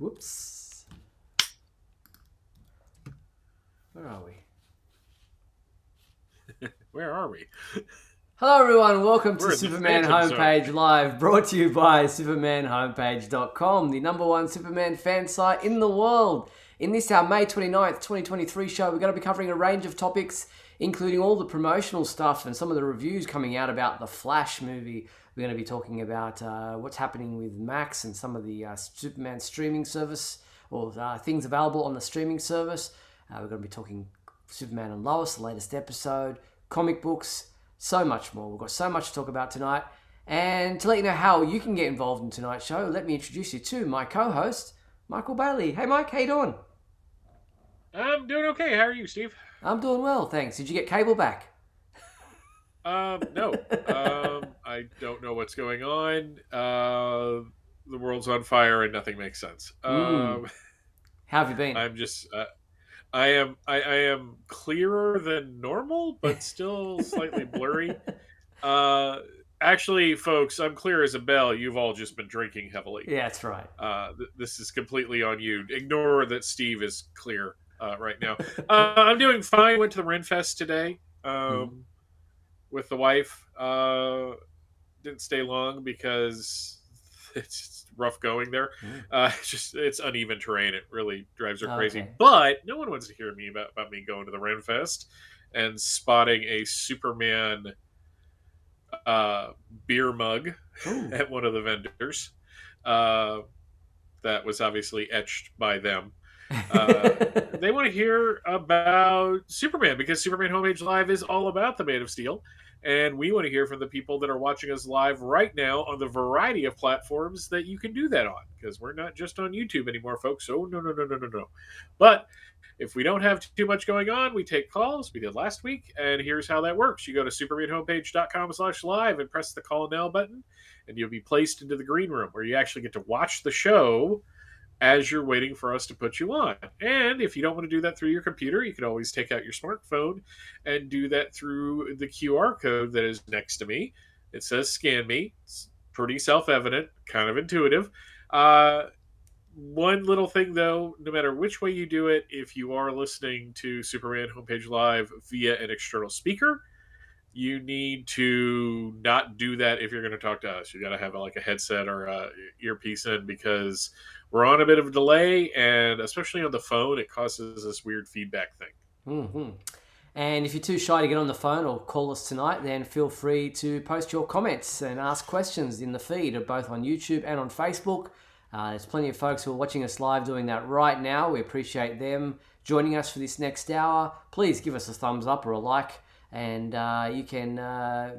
Whoops. Where are we? Where are we? Hello everyone, welcome to We're in the Superman Phantom Homepage Zone. Live, brought to you by supermanhomepage.com, the number one Superman fan site in the world. In this, our May 29th, 2023 show, we're going to be covering a range of topics, including all the promotional stuff and some of the reviews coming out about the Flash movie. We're going to be talking about what's happening with Max and some of the Superman streaming service, or things available on the streaming service. We're going to be talking Superman and Lois, the latest episode, comic books, so much more. We've got so much to talk about tonight. And to let you know how you can get involved in tonight's show, let me introduce you to my co-host, Michael Bailey. Hey Mike, how you doing? I'm doing okay. How are you, Steve? I'm doing well, thanks. Did you get cable back? No. I don't know what's going on. The world's on fire and nothing makes sense. How have you been? I'm just. I am clearer than normal, but still slightly blurry. Actually, folks, I'm clear as a bell. You've all just been drinking heavily. Yeah, that's right. This is completely on you. Ignore that Steve is clear right now. I'm doing fine. Went to the Renfest today with the wife. Didn't stay long because it's rough going there. It's uneven terrain. It really drives her crazy. Okay. But no one wants to hear me about me going to the Renfest and spotting a Superman beer mug at one of the vendors. That was obviously etched by them. They want to hear about Superman because Superman Homepage Live is all about the Man of Steel. And we want to hear from the people that are watching us live right now on the variety of platforms that you can do that on. Because we're not just on YouTube anymore, folks. Oh, no. But if we don't have too much going on, we take calls. We did last week. And here's how that works. You go to supermanhomepage.com/live and press the call now button. And you'll be placed into the green room where you actually get to watch the show as you're waiting for us to put you on. And if you don't want to do that through your computer, you can always take out your smartphone and do that through the QR code that is next to me. It says scan me. It's pretty self-evident, kind of intuitive. One little thing though, no matter which way you do it, if you are listening to Superman Homepage Live via an external speaker, you need to not do that if you're going to talk to us. You got to have like a headset or a earpiece in because we're on a bit of a delay, and especially on the phone, it causes this weird feedback thing. And if you're too shy to get on the phone or call us tonight, then feel free to post your comments and ask questions in the feed, both on YouTube and on Facebook. There's plenty of folks who are watching us live doing that right now. We appreciate them joining us for this next hour. Please give us a thumbs up or a like, and you can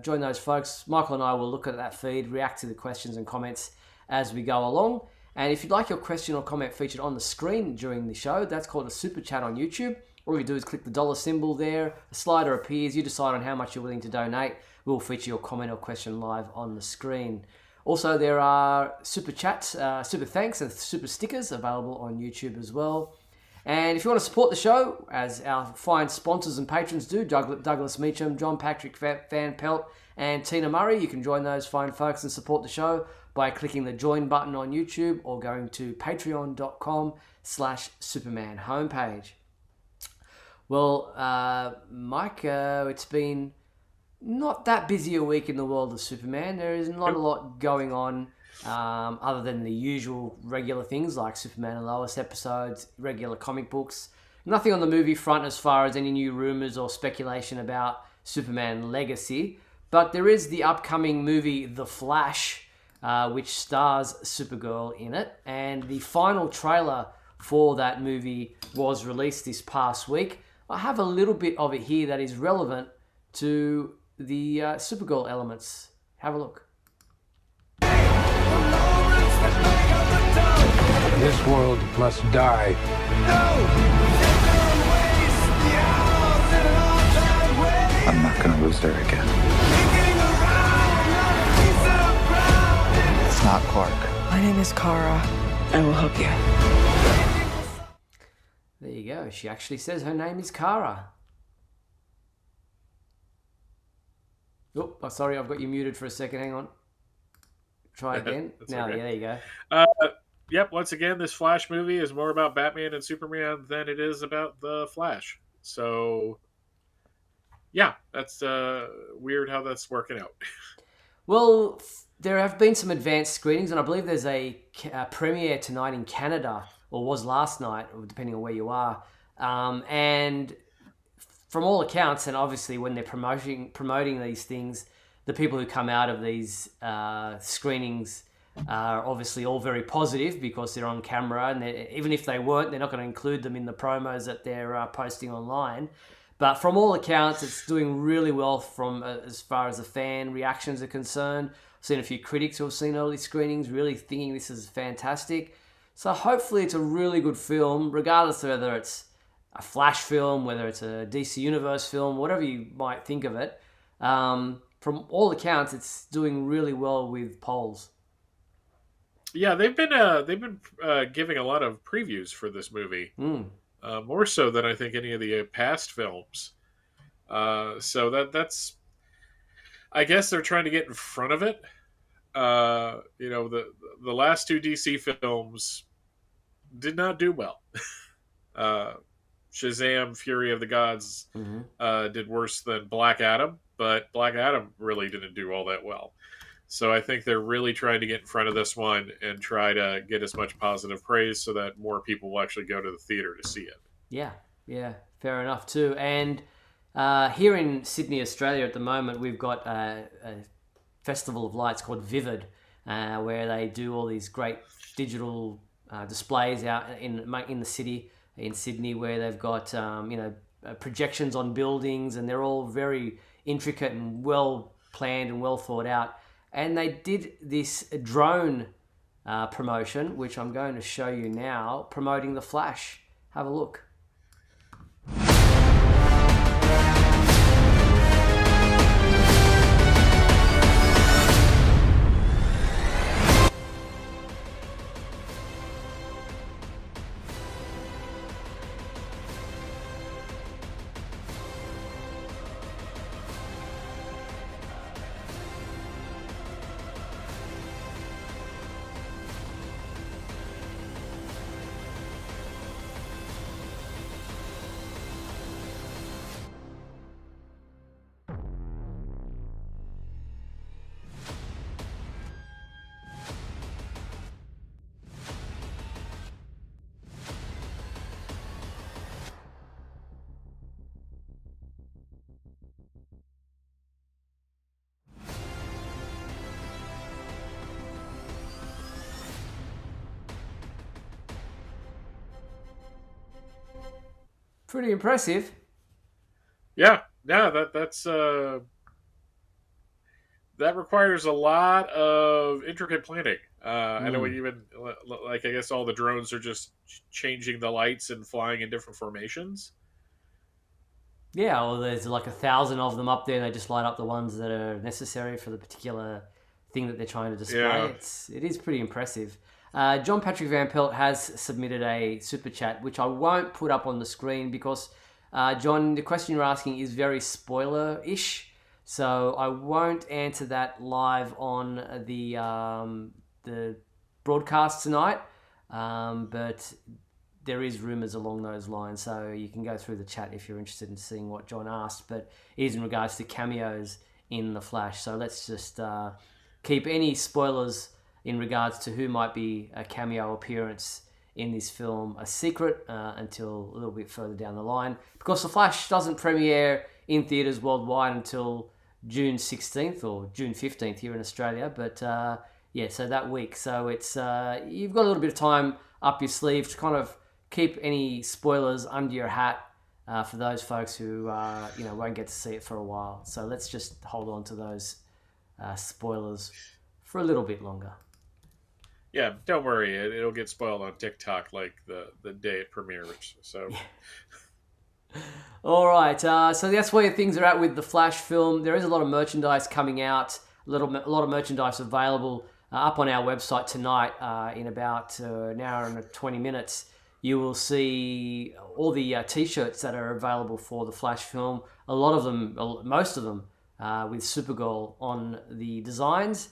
join those folks. Michael and I will look at that feed, react to the questions and comments as we go along. And if you'd like your question or comment featured on the screen during the show, that's called a super chat on YouTube. All you do is click the dollar symbol there, a slider appears, you decide on how much you're willing to donate. We'll feature your comment or question live on the screen. Also, there are super chats, super thanks and super stickers available on YouTube as well. And if you want to support the show, as our fine sponsors and patrons do, Douglas Meacham, John Patrick Van Pelt, and Tina Murray, you can join those fine folks and support the show by clicking the join button on YouTube or going to patreon.com/Superman homepage. Well, Mike, it's been not that busy a week in the world of Superman. There is not a lot going on other than the usual regular things like Superman and Lois episodes, regular comic books. Nothing on the movie front as far as any new rumors or speculation about Superman Legacy. But there is the upcoming movie The Flash, which stars Supergirl in it. And the final trailer for that movie was released this past week. I have a little bit of it here that is relevant to the Supergirl elements. Have a look. This world must die. I'm not gonna lose her again. It's not Clark. My name is Kara. I will help you. There you go. She actually says her name is Kara. Oh, sorry, I've got you muted for a second. Hang on. Try again. Now, okay. Yeah, there you go. yep, once again, this Flash movie is more about Batman and Superman than it is about the Flash. So, yeah, that's weird how that's working out. Well, there have been some advanced screenings, and I believe there's a premiere tonight in Canada, or was last night, or depending on where you are. And from all accounts, and obviously when they're promoting these things, the people who come out of these screenings are obviously all very positive because they're on camera, and even if they weren't, they're not going to include them in the promos that they're posting online. But from all accounts, it's doing really well from as far as the fan reactions are concerned. I've seen a few critics who have seen early screenings really thinking this is fantastic. So hopefully it's a really good film, regardless of whether it's a Flash film, whether it's a DC Universe film, whatever you might think of it. From all accounts, it's doing really well with polls. Yeah, they've been giving a lot of previews for this movie, more so than I think any of the past films. So that's I guess they're trying to get in front of it. The last two DC films did not do well. Shazam! Fury of the Gods did worse than Black Adam, but Black Adam really didn't do all that well. So I think they're really trying to get in front of this one and try to get as much positive praise so that more people will actually go to the theater to see it. Yeah, fair enough too. And here in Sydney, Australia at the moment, we've got a festival of lights called Vivid, where they do all these great digital displays out in the city in Sydney, where they've got projections on buildings, and they're all very intricate and well planned and well thought out. And they did this drone promotion, which I'm going to show you now, promoting The Flash. Have a look. Pretty impressive. Yeah, that's that requires a lot of intricate planning. I know even I guess all the drones are just changing the lights and flying in different formations. Yeah, well, there's like 1,000 of them up there, and they just light up the ones that are necessary for the particular thing that they're trying to display. Yeah. It is pretty impressive. John Patrick Van Pelt has submitted a super chat, which I won't put up on the screen because, John, the question you're asking is very spoiler-ish, so I won't answer that live on the broadcast tonight, but there is rumours along those lines, so you can go through the chat if you're interested in seeing what John asked, but it is in regards to cameos in The Flash, so let's just keep any spoilers in regards to who might be a cameo appearance in this film a secret until a little bit further down the line, because The Flash doesn't premiere in theatres worldwide until June 16th or June 15th here in Australia, but so that week. So it's you've got a little bit of time up your sleeve to kind of keep any spoilers under your hat for those folks who won't get to see it for a while. So let's just hold on to those spoilers for a little bit longer. Yeah, don't worry. It'll get spoiled on TikTok like the day it premieres. So, all right. So that's where things are at with the Flash film. There is a lot of merchandise coming out. A lot of merchandise available up on our website tonight. In about an hour and 20 minutes, you will see all the T-shirts that are available for the Flash film. A lot of them, most of them, with Supergirl on the designs.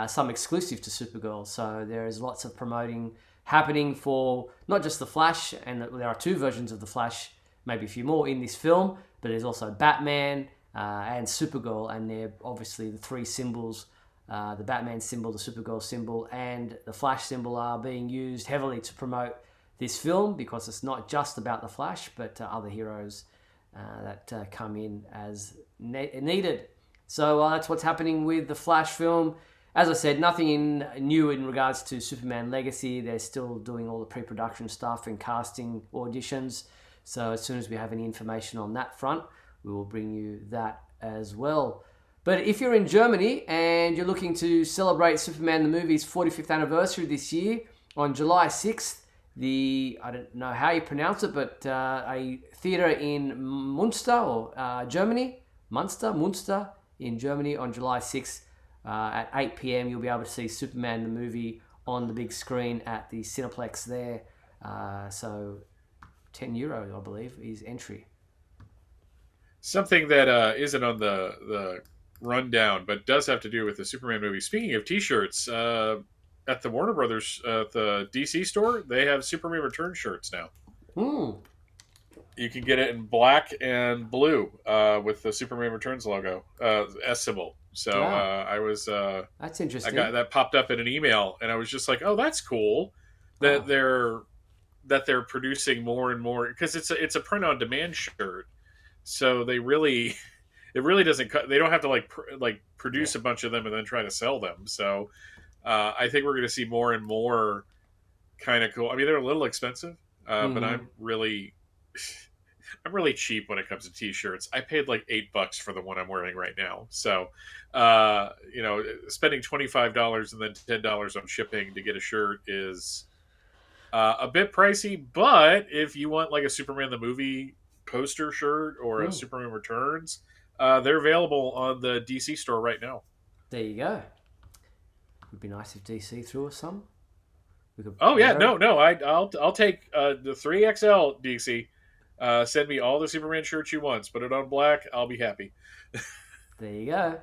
Some exclusive to Supergirl, so there is lots of promoting happening for not just the Flash, and there are 2 versions of the Flash, maybe a few more in this film, but there's also Batman and Supergirl, and they're obviously the 3 symbols. The Batman symbol, the Supergirl symbol, and the Flash symbol are being used heavily to promote this film, because it's not just about the Flash, but other heroes that come in as needed. So that's what's happening with the Flash film. As I said, nothing new in regards to Superman Legacy. They're still doing all the pre-production stuff and casting auditions. So as soon as we have any information on that front, we will bring you that as well. But if you're in Germany and you're looking to celebrate Superman the movie's 45th anniversary this year, on July 6th, I don't know how you pronounce it, but a theatre in Munster, Germany, Munster in Germany on July 6th at 8 p.m. You'll be able to see Superman the movie on the big screen at the Cineplex there. So €10, I believe, is entry. Something that isn't on the rundown, but does have to do with the Superman movie. Speaking of T-shirts, at the Warner Brothers, the DC store, they have Superman Returns shirts now. You can get it in black and blue with the Superman Returns logo, S symbol. So Wow. I was That's interesting. that popped up in an email, and I was just like, oh, that's cool that they're producing more and more, because it's a print on demand shirt. So it really doesn't cut. They don't have to produce a bunch of them and then try to sell them. So I think we're going to see more and more kind of cool. I mean, they're a little expensive, but I'm really cheap when it comes to t-shirts. I paid like $8 for the one I'm wearing right now. So, spending $25 and then $10 on shipping to get a shirt is a bit pricey. But if you want like a Superman the movie poster shirt or a Superman Returns, they're available on the DC store right now. There you go. Would be nice if DC threw us some. Oh yeah, no, I'll take the 3XL DC. Send me all the Superman shirts you want. Put it on black. I'll be happy. There you go.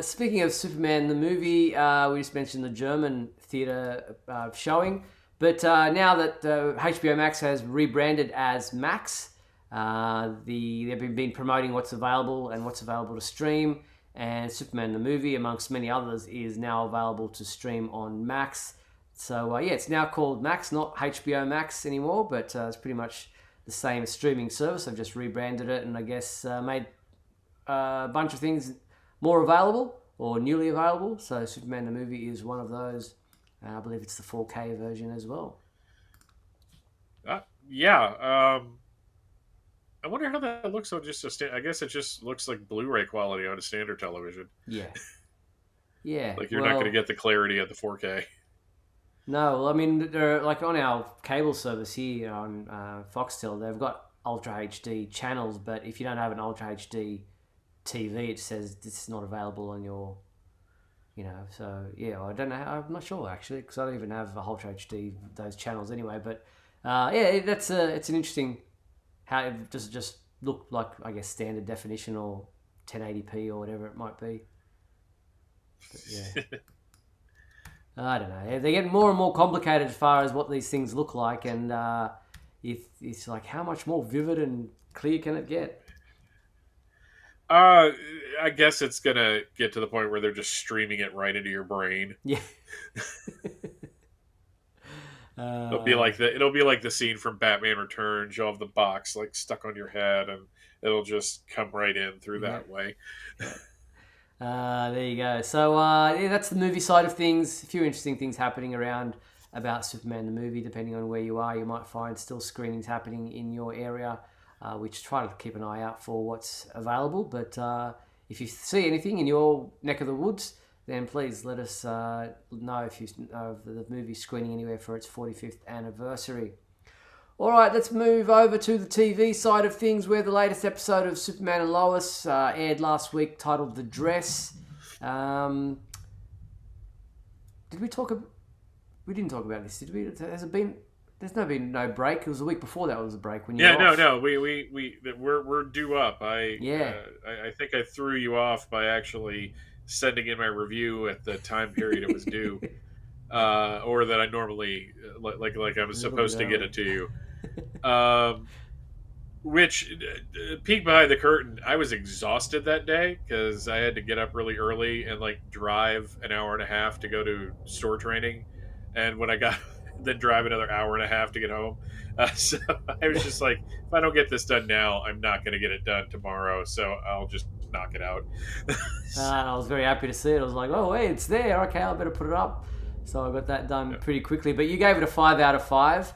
Speaking of Superman the movie, we just mentioned the German theatre showing, but now that HBO Max has rebranded as Max, they've been promoting what's available and what's available to stream. And Superman the movie, amongst many others, is now available to stream on Max. So it's now called Max, not HBO Max anymore, but it's pretty much the same streaming service. I've just rebranded it and I guess made a bunch of things more available or newly available. So Superman the movie is one of those. I believe it's the 4K version as well. I wonder how that looks on just I guess it just looks like Blu-ray quality on a standard television. Yeah. Yeah. Like you're not going to get the clarity of the 4K. No, well, I mean, they're like on our cable service here on Foxtel, they've got Ultra HD channels, but if you don't have an Ultra HD TV, it says this is not available on your, so yeah, I don't know, I'm not sure actually, because I don't even have a Ultra HD, those channels anyway, but it's an interesting, how does it just look like, I guess, standard definition or 1080p or whatever it might be. But, yeah. I don't know. They're getting more and more complicated as far as what these things look like, and it's like, how much more vivid and clear can it get? I guess it's gonna get to the point where they're just streaming it right into your brain. Yeah. It'll be like the scene from Batman Returns. You'll have the box like stuck on your head, and it'll just come right in through that way. There you go. So that's the movie side of things. A few interesting things happening around about Superman the movie. Depending on where you are, you might find still screenings happening in your area, which try to keep an eye out for what's available. But if you see anything in your neck of the woods, then please let us know if you know of the movie screening anywhere for its 45th anniversary. All right, let's move over to the TV side of things, where the latest episode of Superman and Lois aired last week, titled The Dress. Did we talk? We didn't talk about this, did we? Has it been? There's been no break. It was the week before that was a break when you. No. We're due up. I think I threw you off by actually sending in my review at the time period it was due. or that I normally like I'm A little bit supposed to get early. it to you. Which peek behind the curtain, I was exhausted that day because I had to get up really early and like drive an hour and a half to go to store training, and when I got then drive another hour and a half to get home. So I was just like, if I don't get this done now, I'm not going to get it done tomorrow. So I'll just knock it out. I was very happy to see it. I was like, oh, hey, it's there. Okay, I better put it up. So I got that done pretty quickly. But you gave it a 5 out of 5.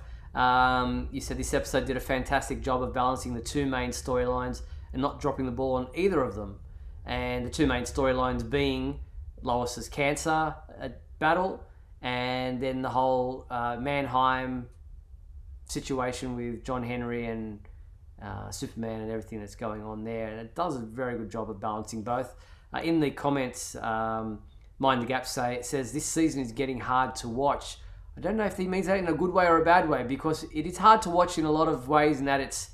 You said this episode did a fantastic job of balancing the two main storylines and not dropping the ball on either of them. And the two main storylines being Lois's cancer battle, and then the whole Mannheim situation with John Henry and Superman and everything that's going on there. And it does a very good job of balancing both. In the comments, Mind the Gap says this season is getting hard to watch. I don't know if he means that in a good way or a bad way, because it is hard to watch in a lot of ways in that it's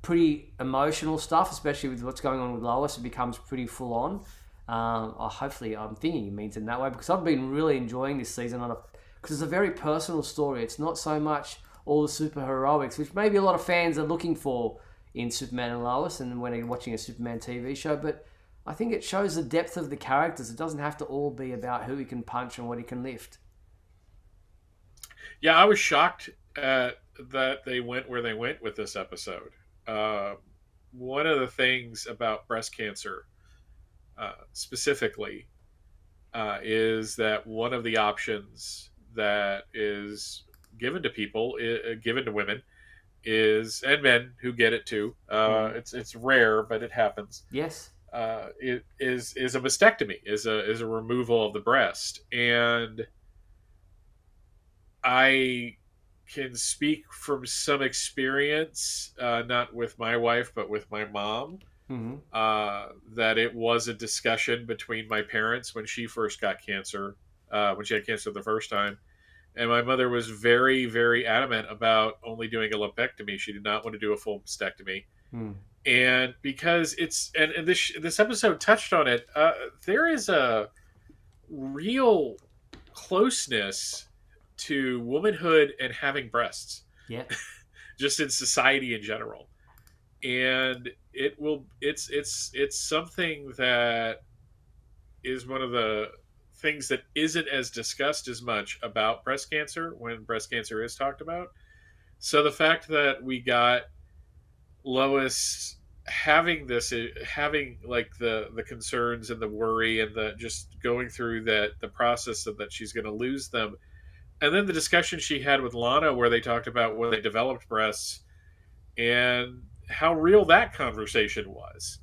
pretty emotional stuff, especially with what's going on with Lois. It becomes pretty full on. Hopefully, I'm thinking he means it in that way, because I've been really enjoying this season because it's a very personal story. It's not so much all the super heroics, which maybe a lot of fans are looking for in Superman and Lois and when they're watching a Superman TV show, but I think it shows the depth of the characters. It doesn't have to all be about who he can punch and what he can lift. Yeah, I was shocked that they went where they went with this episode. Uh, One of the things about breast cancer specifically is that one of the options that is given to people, given to women, is and men who get it too. It's rare, but it happens. Yes. It is a mastectomy, is a removal of the breast, and I can speak from some experience, not with my wife, but with my mom, that it was a discussion between my parents when she first got cancer, when she had cancer the first time. And my mother was very, very adamant about only doing a lumpectomy. She did not want to do a full mastectomy. And because and this episode touched on it, there is a real closeness to womanhood and having breasts. Yeah. Just in society in general. And it's something that is one of the things that isn't as discussed as much about breast cancer when breast cancer is talked about. So the fact that we got Lois having like the concerns and the worry and the just going through the process of that she's going to lose them, and then the discussion she had with Lana where they talked about when they developed breasts and how real that conversation was.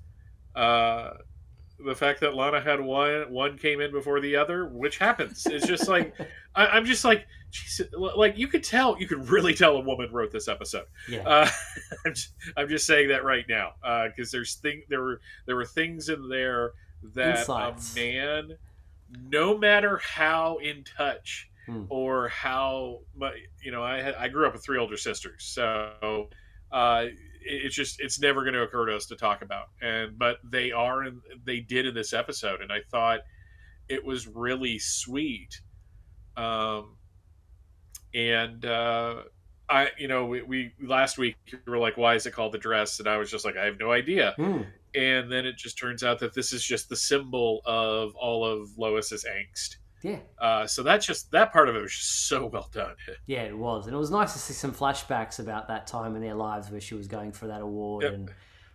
The fact that Lana had one came in before the other, which happens. It's just like I'm just like, geez, like you could really tell a woman wrote this episode. Yeah. I'm just saying that right now because there were things in there that Insights. a man, no matter how in touch or how I grew up with 3 older sisters, so it's never going to occur to us to talk about, but they did in this episode, and I thought it was really sweet. We last week we were like, why is it called the dress? And I was just like, I have no idea. And then it just turns out that this is just the symbol of all of Lois's angst. Yeah. So that part of it was just so well done. Yeah, it was. And it was nice to see some flashbacks about that time in their lives where she was going for that award. Yep.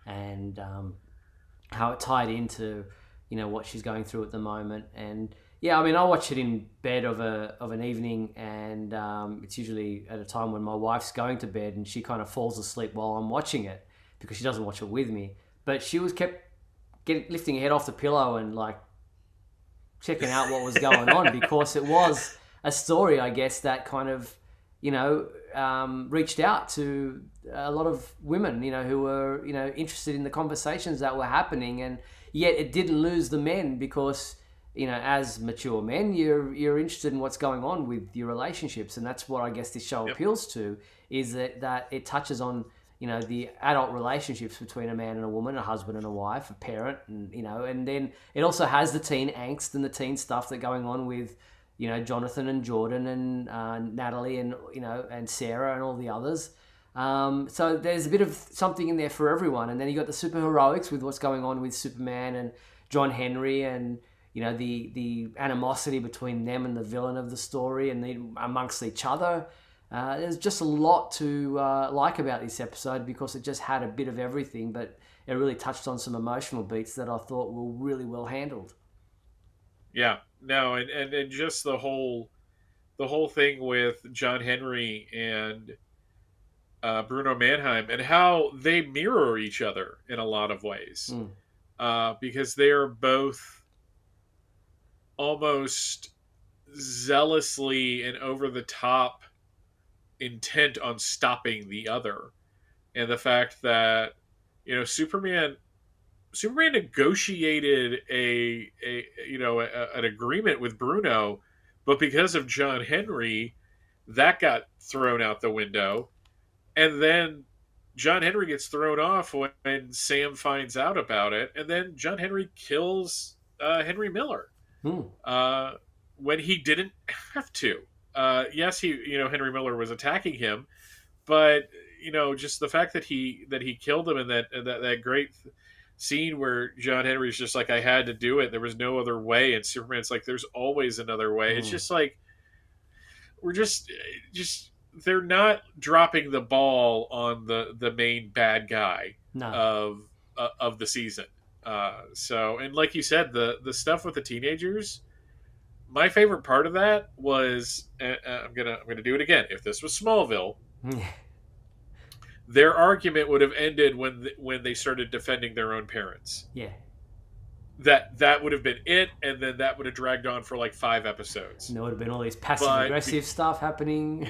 and how it tied into, what she's going through at the moment. And yeah, I mean, I watch it in bed of an evening, and it's usually at a time when my wife's going to bed and she kind of falls asleep while I'm watching it because she doesn't watch it with me. But she was kept lifting her head off the pillow and like checking out what was going on because it was a story, I guess, that kind of, reached out to a lot of women, who were, interested in the conversations that were happening, and yet it didn't lose the men because, as mature men, you're interested in what's going on with your relationships, and that's what I guess this show appeals to, is that it touches on, the adult relationships between a man and a woman, a husband and a wife, a parent, and and then it also has the teen angst and the teen stuff that's going on with, Jonathan and Jordan and Natalie and and Sarah and all the others. So there's a bit of something in there for everyone. And then you got the superheroics with what's going on with Superman and John Henry, and the animosity between them and the villain of the story, and amongst each other. There's just a lot to like about this episode, because it just had a bit of everything, but it really touched on some emotional beats that I thought were really well handled. Yeah, no, and just the whole thing with John Henry and Bruno Mannheim, and how they mirror each other in a lot of ways, because they are both almost zealously and over the top intent on stopping the other, and the fact that Superman negotiated an agreement with Bruno, but because of John Henry, that got thrown out the window, and then John Henry gets thrown off when Sam finds out about it, and then John Henry kills Henry Miller when he didn't have to. Yes, Henry Miller was attacking him, but just the fact that he killed him in that great scene where John Henry's just like, I had to do it. There was no other way, and Superman's like, there's always another way. It's just like we're just they're not dropping the ball on the main bad guy of the season. So, and like you said, the stuff with the teenagers. My favorite part of that was, I'm gonna do it again. If this was Smallville, their argument would have ended when they started defending their own parents. Yeah, that would have been it, and then that would have dragged on for like 5 episodes. And there would have been all these passive aggressive stuff happening.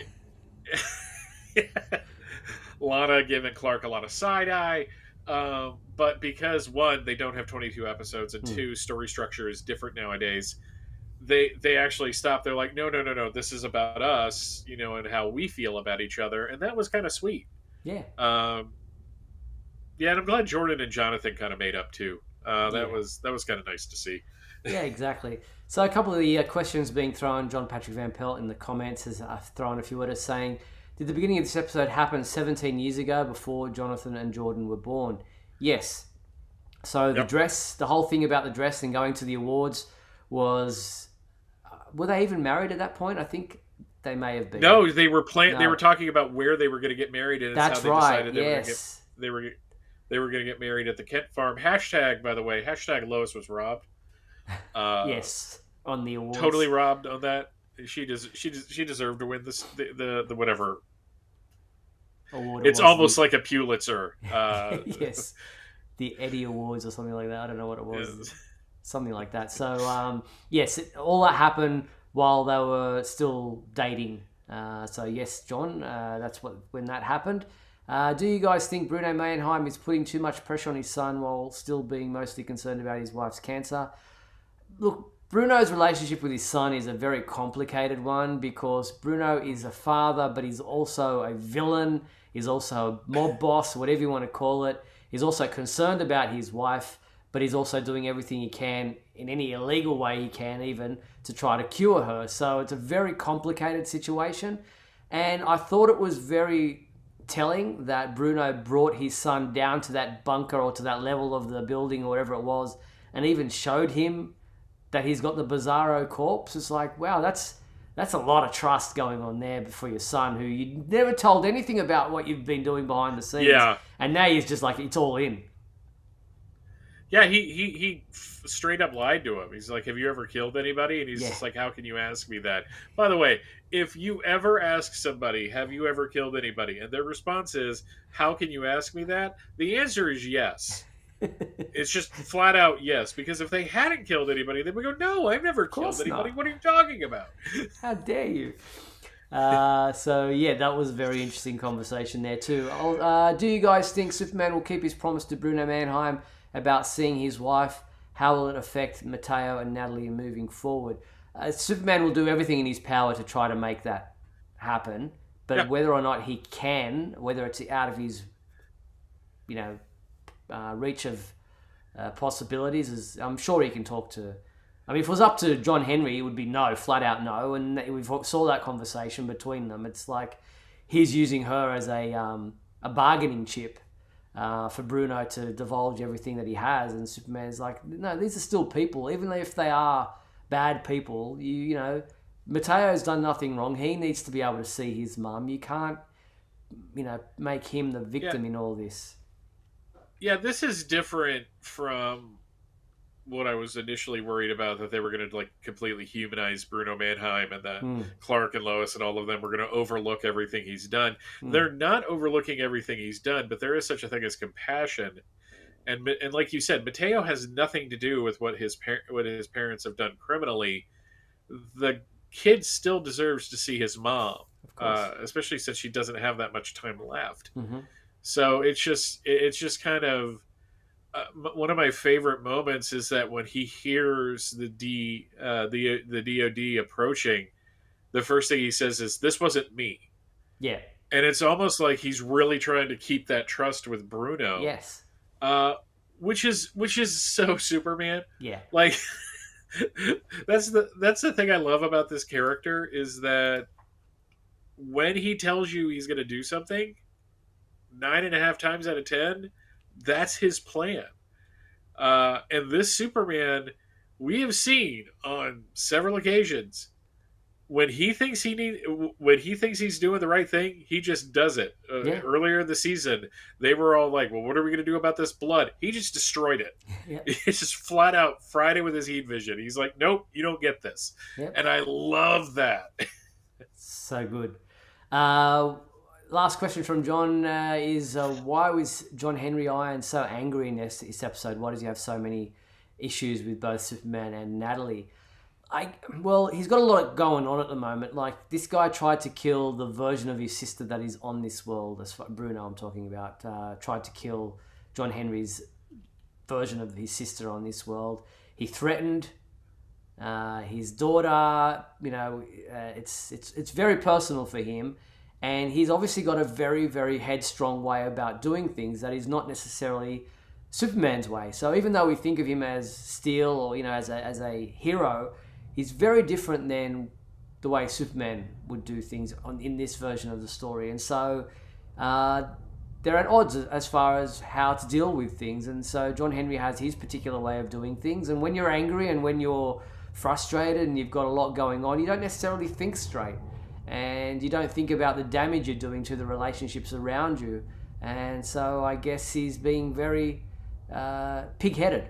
Lana giving Clark a lot of side eye, but because one, they don't have 22 episodes, and two, story structure is different nowadays. They actually stopped. They're like, no, this is about us, and how we feel about each other, and that was kind of sweet. Yeah. Yeah, and I'm glad Jordan and Jonathan kind of made up too. That was kind of nice to see. Yeah, exactly. So a couple of the questions being thrown. John Patrick Van Pelt in the comments has thrown a few at us saying, did the beginning of this episode happen 17 years ago before Jonathan and Jordan were born? Yes. So the dress, the whole thing about the dress and going to the awards was... were they even married at that point? I think they may have been. No, they were They were talking about where they were going to get married, and that's how they right. decided they were going to get married at the Kent farm. Hashtag, by the way, Lois was robbed. Yes, on the awards. Totally robbed on that. She deserved to win the whatever award. It's almost like a Pulitzer. Yes, the Eddie Awards or something like that. I don't know what it was. Yes. Something like that. So, yes, all that happened while they were still dating. So, yes, John, that's when that happened. Do you guys think Bruno Mannheim is putting too much pressure on his son while still being mostly concerned about his wife's cancer? Look, Bruno's relationship with his son is a very complicated one, because Bruno is a father, but he's also a villain. He's also a mob boss, whatever you want to call it. He's also concerned about his wife, but he's also doing everything he can, in any illegal way he can even, to try to cure her. So it's a very complicated situation. And I thought it was very telling that Bruno brought his son down to that bunker or to that level of the building or whatever it was, and even showed him that he's got the Bizarro corpse. It's like, wow, that's a lot of trust going on there for your son, who you never told anything about what you've been doing behind the scenes. Yeah. And now he's just like, it's all in. Yeah, he straight up lied to him. He's like, have you ever killed anybody? And he's just like, how can you ask me that? By the way, if you ever ask somebody, have you ever killed anybody? And their response is, how can you ask me that? The answer is yes. It's just flat out yes. Because if they hadn't killed anybody, they would go, no, I've never killed anybody. Not. What are you talking about? How dare you? So, yeah, that was a very interesting conversation there too. Do you guys think Superman will keep his promise to Bruno Mannheim about seeing his wife? How will it affect Mateo and Natalie moving forward? Superman will do everything in his power to try to make that happen, but whether or not he can, whether it's out of his, reach of possibilities, is I'm sure he can talk to I mean, if it was up to John Henry, it would be no, flat out no. And we saw that conversation between them. It's like he's using her as a bargaining chip for Bruno to divulge everything that he has. And Superman's like, no, these are still people. Even if they are bad people, you know, Mateo's done nothing wrong. He needs to be able to see his mum. You can't, you know, make him the victim in all this. Yeah, this is different from what I was initially worried about, that they were going to like completely humanize Bruno Mannheim, and that Clark and Lois and all of them were going to overlook everything he's done. They're not overlooking everything he's done, but there is such a thing as compassion. And like you said, Mateo has nothing to do with what his parents have done criminally. The kid still deserves to see his mom, especially since she doesn't have that much time left. So it's just kind of one of my favorite moments is that when he hears the DOD approaching, the first thing he says is, "This wasn't me." Yeah. And it's almost like he's really trying to keep that trust with Bruno. Yes. Which is so Superman. Yeah. Like that's the thing I love about this character, is that when he tells you he's going to do something, 9.5 times out of 10, that's his plan. And this Superman, we have seen on several occasions, when he thinks he's doing the right thing, he just does it. Earlier in the season, they were all like, "Well, what are we going to do about this blood?" He just destroyed it. It's just flat out fried it with his heat vision. He's like, "Nope, you don't get this," and I love that. So good. Last question from John is why was John Henry Irons so angry in this episode? Why does he have so many issues with both Superman and Natalie? Well, he's got a lot going on at the moment. Like, this guy tried to kill the version of his sister that is on this world. That's Bruno I'm talking about. Tried to kill John Henry's version of his sister on this world. He threatened his daughter. You know, it's very personal for him. And he's obviously got a very, very headstrong way about doing things that is not necessarily Superman's way. So even though we think of him as Steel, or, you know, as a hero, he's very different than the way Superman would do things in this version of the story. And so they're at odds as far as how to deal with things. And so John Henry has his particular way of doing things. And when you're angry and when you're frustrated and you've got a lot going on, you don't necessarily think straight. And you don't think about the damage you're doing to the relationships around you. And so I guess he's being very pig-headed.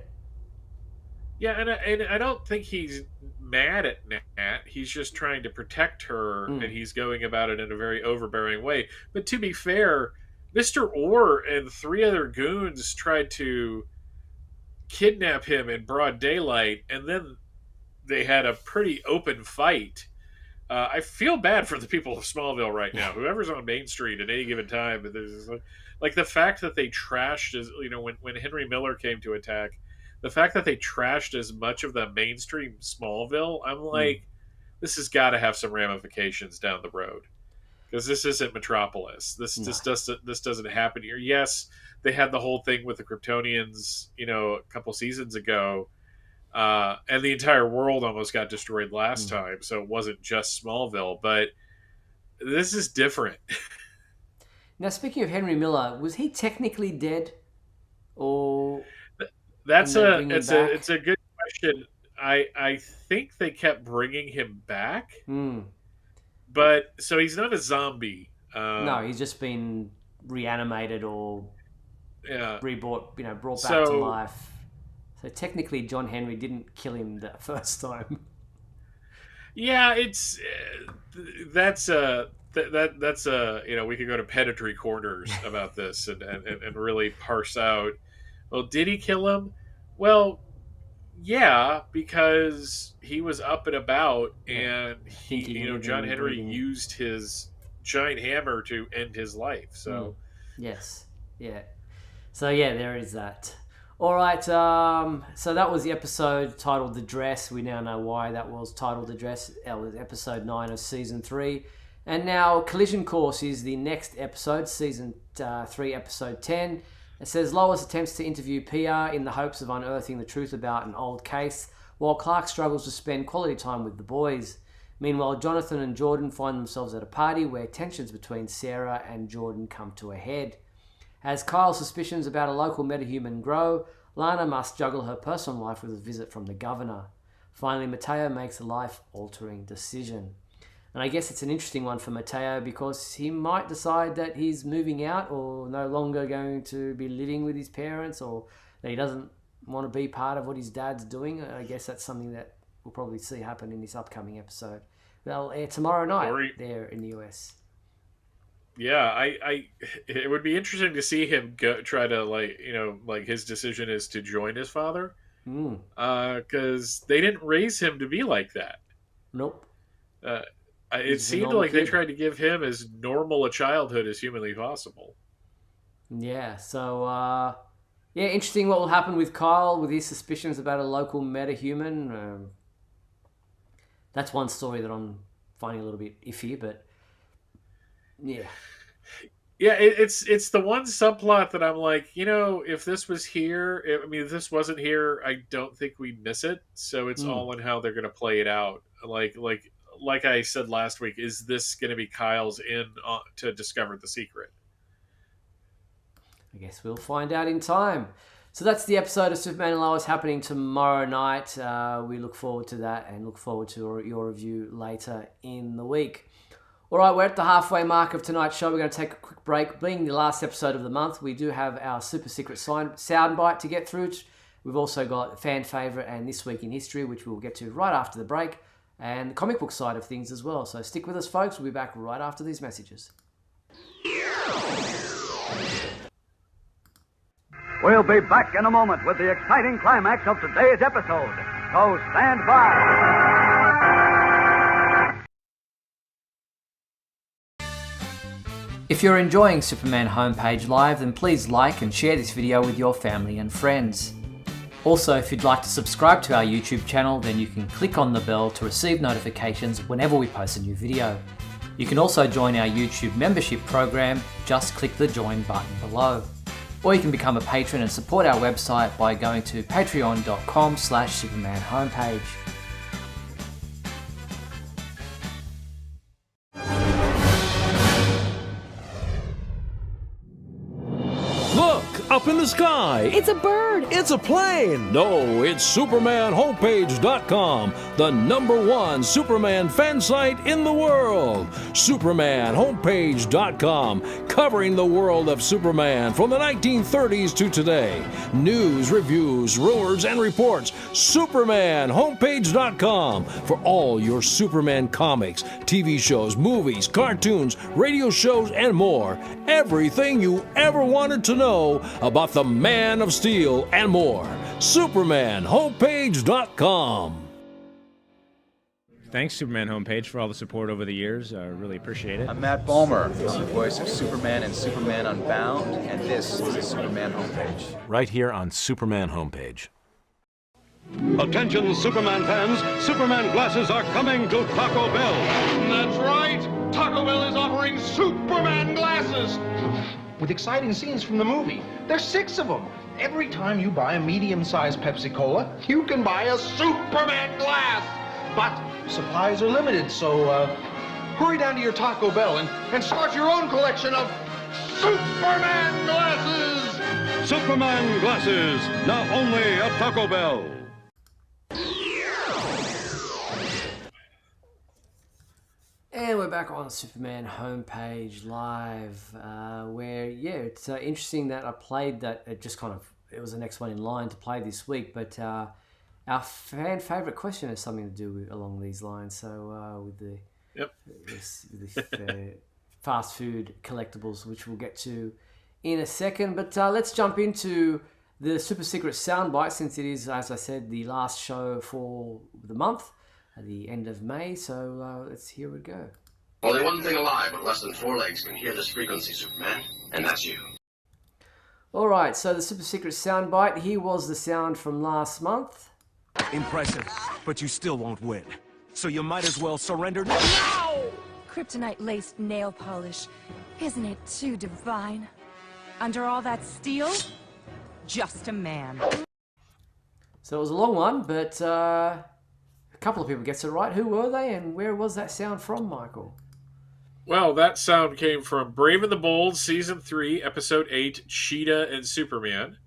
Yeah, and I don't think he's mad at Nat. He's just trying to protect her, and he's going about it in a very overbearing way. But to be fair, Mr. Orr and 3 other goons tried to kidnap him in broad daylight, and then they had a pretty open fight. I feel bad for the people of Smallville right now. Whoever's on Main Street at any given time, but there's like the fact that they trashed, as you know, when Henry Miller came to attack, the fact that they trashed as much of the mainstream Smallville, I'm like, this has got to have some ramifications down the road, because this isn't Metropolis. This doesn't happen here. Yes, they had the whole thing with the Kryptonians, you know, a couple seasons ago. And the entire world almost got destroyed last time, so it wasn't just Smallville, but this is different. Now, speaking of Henry Miller, was he technically dead, or it's a good question. I think they kept bringing him back, but so he's not a zombie. No, he's just been reanimated or brought back to life. So technically, John Henry didn't kill him that first time. Yeah, that's you know, we could go to pedantry corners about this and really parse out. Well, did he kill him? Well, yeah, because he was up and about, and John Henry used his giant hammer to end his life. So yes, yeah. So yeah, there is that. All right, so that was the episode titled The Dress. We now know why that was titled The Dress. That was episode 9 of Season 3. And now Collision Course is the next episode, Season 3, Episode 10. It says Lois attempts to interview Pia in the hopes of unearthing the truth about an old case. while Clark struggles to spend quality time with the boys. Meanwhile, Jonathan and Jordan find themselves at a party where tensions between Sarah and Jordan come to a head. As Kyle's suspicions about a local metahuman grow, Lana must juggle her personal life with a visit from the governor. Finally, Mateo makes a life-altering decision. And I guess it's an interesting one for Mateo because he might decide that he's moving out or no longer going to be living with his parents, or that he doesn't want to be part of what his dad's doing. I guess that's something that we'll probably see happen in this upcoming episode. They'll air tomorrow night there in the US. Yeah, it would be interesting to see him try to his decision is to join his father, because they didn't raise him to be like that. Nope. It seemed like they tried to give him as normal a childhood as humanly possible. Yeah, so interesting what will happen with Kyle with his suspicions about a local metahuman. That's one story that I'm finding a little bit iffy, but yeah. Yeah, it's the one subplot that I'm like, if this was here, if this wasn't here, I don't think we'd miss it. So it's all in how they're going to play it out. Like I said last week, is this going to be Kyle's in to discover the secret? I guess we'll find out in time. So that's the episode of Superman and Lois happening tomorrow night. We look forward to that and look forward to your review later in the week. All right, we're at the halfway mark of tonight's show. We're going to take a quick break. Being the last episode of the month, we do have our super secret soundbite to get through. We've also got fan favourite and This Week in History, which we'll get to right after the break, and the comic book side of things as well. So stick with us, folks. We'll be back right after these messages. We'll be back in a moment with the exciting climax of today's episode. So stand by. If you're enjoying Superman Homepage Live, then please like and share this video with your family and friends. Also, if you'd like to subscribe to our YouTube channel, then you can click on the bell to receive notifications whenever we post a new video. You can also join our YouTube membership program, just click the join button below. Or you can become a patron and support our website by going to patreon.com/supermanhomepage. Up in the sky. It's a bird. It's a plane. No, it's SupermanHomepage.com, the #1 Superman fan site in the world. SupermanHomepage.com, covering the world of Superman from the 1930s to today. News, reviews, rumors, and reports. SupermanHomepage.com for all your Superman comics, TV shows, movies, cartoons, radio shows, and more. Everything you ever wanted to know about the Man of Steel and more. SupermanHomepage.com. Thanks, Superman Homepage, for all the support over the years. I really appreciate it. I'm Matt Bomer. I'm the voice of Superman in Superman Unbound, and this is the Superman Homepage. Right here on Superman Homepage. Attention, Superman fans. Superman glasses are coming to Taco Bell. That's right. Taco Bell is offering Superman glasses with exciting scenes from the movie. There's 6 of them. Every time you buy a medium-sized Pepsi-Cola, you can buy a Superman glass. But supplies are limited, so hurry down to your Taco Bell and start your own collection of Superman glasses. Superman glasses, now only at Taco Bell. And we're back on Superman Homepage Live, where, it's interesting that I played that. It was the next one in line to play this week, but our fan favourite question has something to do with along these lines. So with the fast food collectibles, which we'll get to in a second. But let's jump into the super secret soundbite, since it is, as I said, the last show for the month at the end of May, so here we go. Only one thing alive with less than 4 legs can hear this frequency, Superman, and that's you. Alright, so the super secret soundbite, here was the sound from last month. Impressive, but you still won't win. So you might as well surrender now! Kryptonite-laced nail polish. Isn't it too divine? Under all that steel, just a man. So it was a long one, but a couple of people gets it right. Who were they, and where was that sound from, Michael? Well, that sound came from Brave and the Bold, Season 3, Episode 8, Cheetah and Superman.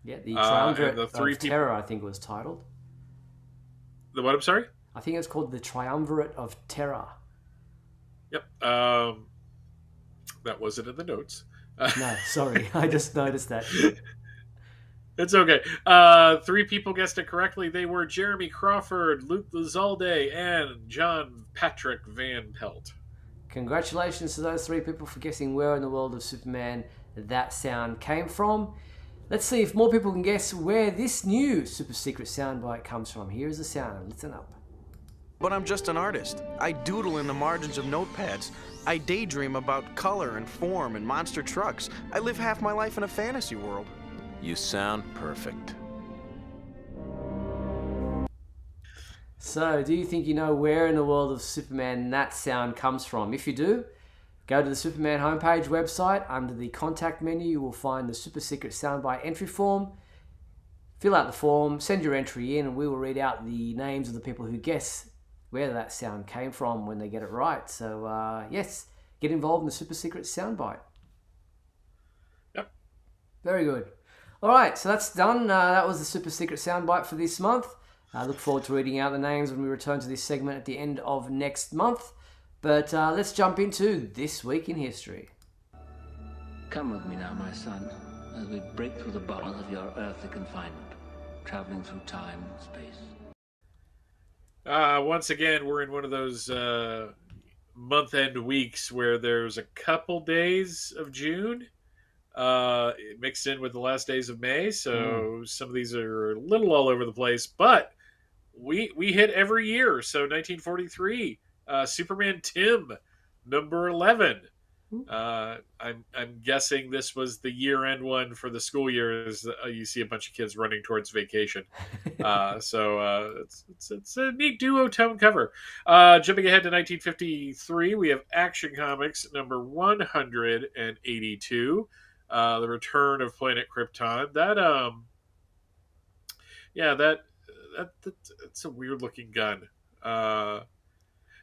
Yeah, the Triumvirate and the three of Terror, I think it was titled. The what, I'm sorry? I think it's called the Triumvirate of Terror. Yep. That wasn't in the notes. No, sorry. I just noticed that. It's okay. 3 people guessed it correctly. They were Jeremy Crawford, Luke Lizalde, and John Patrick Van Pelt. Congratulations to those 3 people for guessing where in the world of Superman that sound came from. Let's see if more people can guess where this new super secret soundbite comes from. Here is the sound. Listen up. But I'm just an artist. I doodle in the margins of notepads. I daydream about color and form and monster trucks. I live half my life in a fantasy world. You sound perfect. So, do you think you know where in the world of Superman that sound comes from? If you do, go to the Superman homepage website. Under the contact menu, you will find the super secret soundbite entry form. Fill out the form, send your entry in, and we will read out the names of the people who guess where that sound came from when they get it right. So, yes, get involved in the super secret soundbite. Yep. Very good. All right, so that's done. That was the super secret soundbite for this month. I look forward to reading out the names when we return to this segment at the end of next month. But let's jump into This Week in History. Come with me now, my son, as we break through the bonds of your earthly confinement, traveling through time and space. Once again, we're in one of those month-end weeks where there's a couple days of June mixed in with the last days of May, so some of these are a little all over the place, but we hit every year. So 1943, Superman Tim, number 11. I'm guessing this was the year-end one for the school year. You see a bunch of kids running towards vacation, so it's a neat duotone cover. Jumping ahead to 1953, we have Action Comics number 182, The Return of Planet Krypton. That's a weird-looking gun.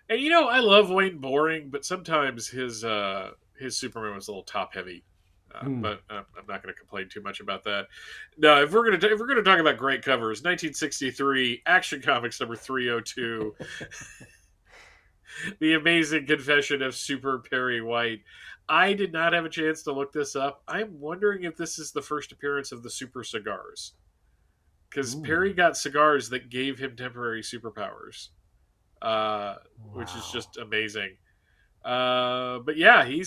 And I love Wayne Boring, but sometimes his Superman was a little top heavy. But I'm not going to complain too much about that. No, if we're going to talk about great covers, 1963 Action Comics number 302, The Amazing Confession of Super Perry White. I did not have a chance to look this up. I'm wondering if this is the first appearance of the super cigars, because Perry got cigars that gave him temporary superpowers. Which is just amazing. But yeah, I'd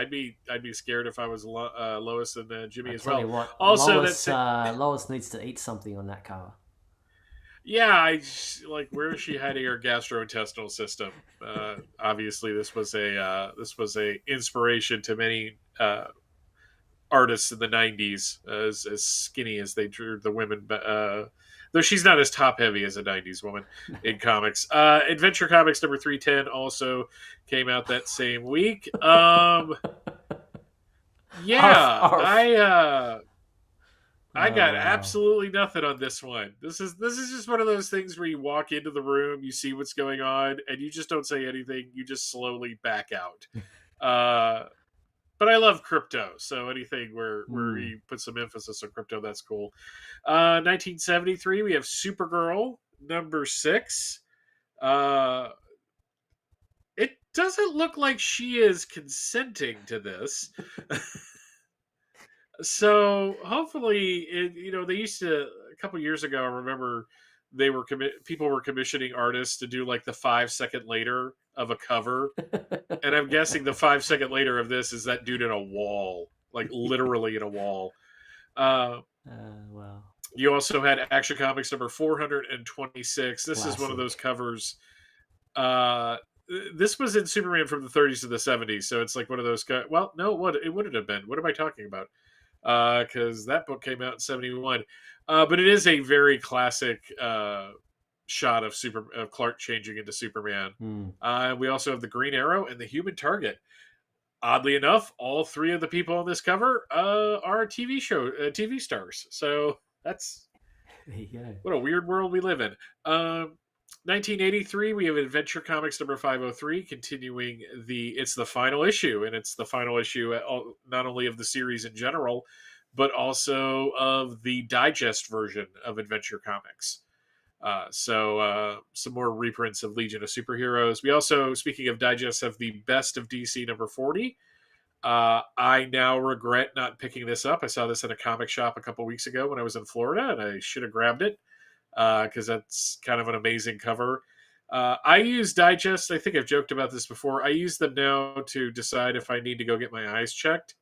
be scared if I was Lois and Jimmy as well. What, also, Lois needs to eat something on that cover. Yeah, where is she hiding her gastrointestinal system? Obviously, this was a inspiration to many artists in the 90s, as skinny as they drew the women. Though she's not as top heavy as a 90s woman in comics. Adventure Comics number 310 also came out that same week. I got absolutely nothing on this one. This is just one of those things where you walk into the room, you see what's going on, and you just don't say anything. You just slowly back out. But I love crypto, so anything where he puts some emphasis on crypto, that's cool. 1973, we have Supergirl, number 6. It doesn't look like she is consenting to this. So hopefully, they used to, a couple years ago, I remember people were commissioning artists to do like the 5 second later of a cover. And I'm guessing the 5 second later of this is that dude in a wall, like literally in a wall. Wow. You also had Action Comics number 426. This Classic. is one of those covers. This was in Superman from the 30s to the 70s. So it's like one of those. Well, no, it wouldn't have been. What am I talking about? Because that book came out in 71. But it is a very classic shot of Clark changing into Superman. We also have the Green Arrow and the Human Target. Oddly enough, all 3 of the people on this cover are TV stars. So that's There you go. What a weird world we live in. 1983, we have Adventure Comics number 503, continuing it's the final issue, and it's the final issue not only of the series in general, but also of the digest version of Adventure Comics. So some more reprints of Legion of Superheroes. We also, speaking of digests, have the Best of DC number 40. I now regret not picking this up. I saw this in a comic shop a couple weeks ago when I was in Florida, and I should have grabbed it because that's kind of an amazing cover. I use digests. I think I've joked about this before. I use them now to decide if I need to go get my eyes checked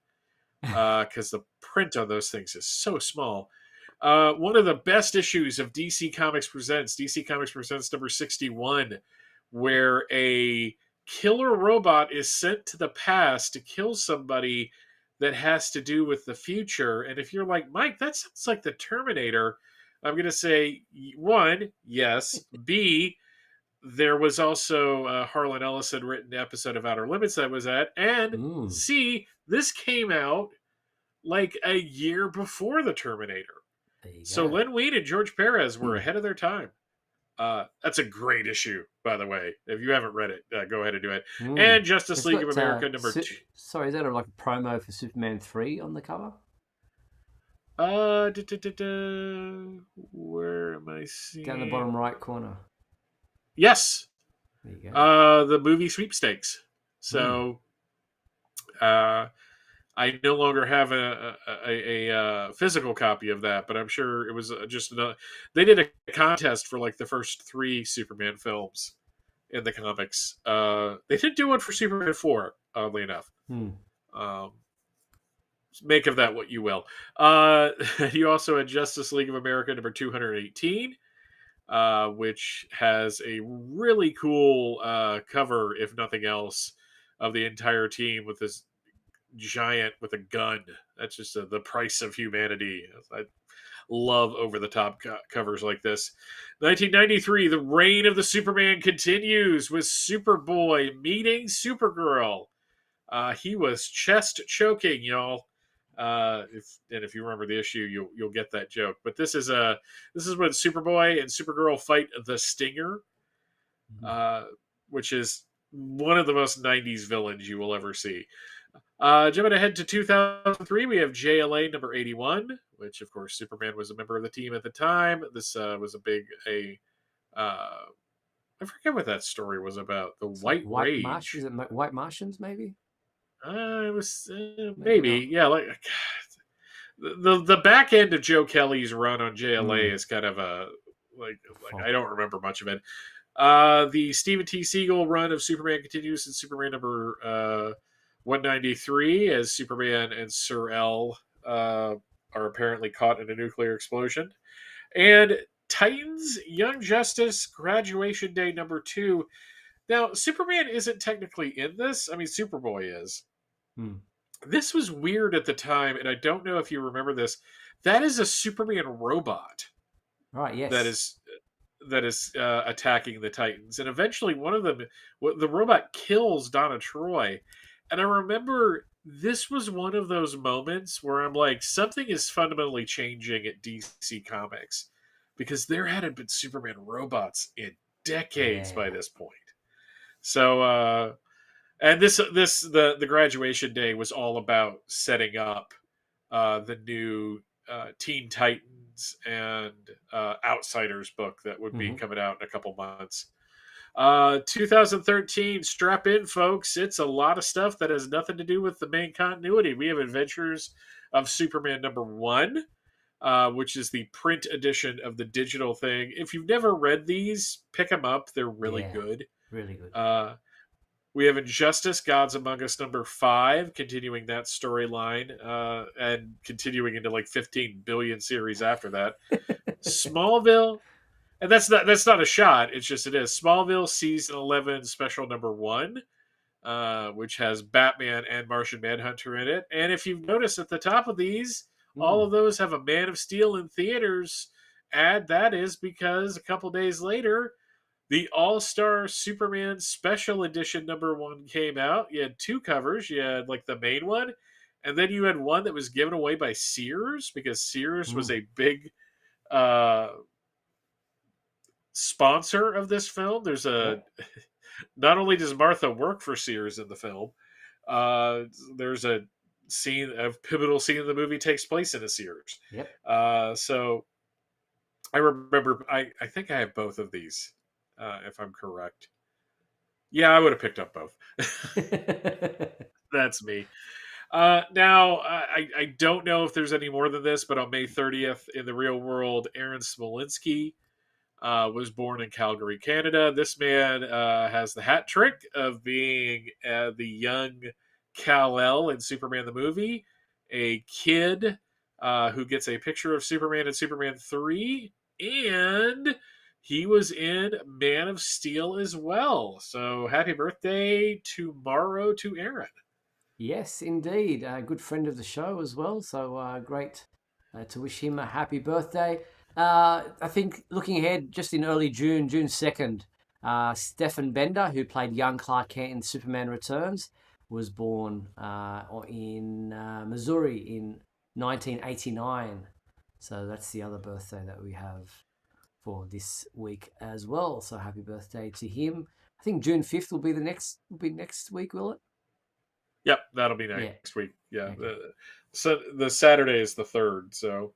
because the print on those things is so small. One of the best issues of DC Comics Presents number 61, where a killer robot is sent to the past to kill somebody that has to do with the future. And if you're like, Mike, that sounds like the Terminator, I'm going to say, one, yes. B, there was also a Harlan Ellison written episode of Outer Limits I was at. And C, this came out like a year before the Terminator. So Len Wein and George Perez were ahead of their time. That's a great issue, by the way. If you haven't read it, go ahead and do it. And Justice League of America number 2. Sorry, is that like a promo for Superman 3 on the cover? Where am I seeing? Down the bottom right corner. Yes. There you go. The movie sweepstakes. So I no longer have a physical copy of that, but I'm sure it was just another. They did a contest for like the first 3 Superman films in the comics. They didn't do one for Superman 4, oddly enough. Make of that what you will. You also had Justice League of America number 218, which has a really cool cover, if nothing else, of the entire team with this giant with a gun. That's just the price of humanity. I love over-the-top covers like this. 1993, the reign of the Superman continues with Superboy meeting Supergirl. He was chest choking, y'all. If you remember the issue, you'll get that joke. But this is when Superboy and Supergirl fight the Stinger, which is one of the most 90s villains you will ever see. Jumping ahead to 2003, we have JLA number 81, which of course Superman was a member of the team at the time. This was I forget what that story was about. The White Rage. Is it White Martians? Maybe. It was maybe yeah. Like the back end of Joe Kelly's run on JLA is kind of a like I don't remember much of it. The Stephen T. Siegel run of Superman continues in Superman number 193 as Superman and Sor-El are apparently caught in a nuclear explosion. And Titans Young Justice Graduation Day number 2. Now, Superman isn't technically in this. I mean, Superboy is. This was weird at the time, and I don't know if you remember this. That is a Superman robot. Right, yes. That is attacking the Titans. And eventually one of them, the robot kills Donna Troy. And I remember this was one of those moments where I'm like, something is fundamentally changing at DC Comics because there hadn't been Superman robots in decades by this point. So, and the graduation day was all about setting up the new Teen Titans and Outsiders book that would be coming out in a couple months. 2013, strap in, folks. It's a lot of stuff that has nothing to do with the main continuity. We have Adventures of Superman number 1, which is the print edition of the digital thing. If you've never read these, pick them up. They're really good. Really good. We have Injustice, Gods Among Us number 5, continuing that storyline and continuing into like 15 billion series after that. Smallville. And that's not a shot. It's just it is. Smallville season 11 special number 1, which has Batman and Martian Manhunter in it. And if you've noticed at the top of these, all of those have a Man of Steel in theaters. And that is because a couple days later, the All-Star Superman Special Edition number 1 came out. You had 2 covers. You had like the main one, and then you had one that was given away by Sears because Sears was a big uh, sponsor of this film. There's a not only does Martha work for Sears in the film, there's a pivotal scene in the movie takes place in a Sears. So I remember, I think I have both of these, if I'm correct. Yeah, I would have picked up both. That's me. Now, I don't know if there's any more than this, but on May 30th, in the real world, Aaron Smolinski was born in Calgary, Canada. This man has the hat trick of being the young Kal-El in Superman the movie, a kid who gets a picture of Superman in Superman 3, and he was in Man of Steel as well. So happy birthday tomorrow to Aaron. Yes, indeed. A good friend of the show as well. So great to wish him a happy birthday. I think looking ahead, just in early June, June 2nd, Stephen Bender, who played young Clark Kent in Superman Returns, was born in Missouri in 1989. So that's the other birthday that we have for this week as well. So happy birthday to him. I think June 5th will be next week, will it? Yep, that'll be next week. Yeah, so the Saturday is the 3rd. So,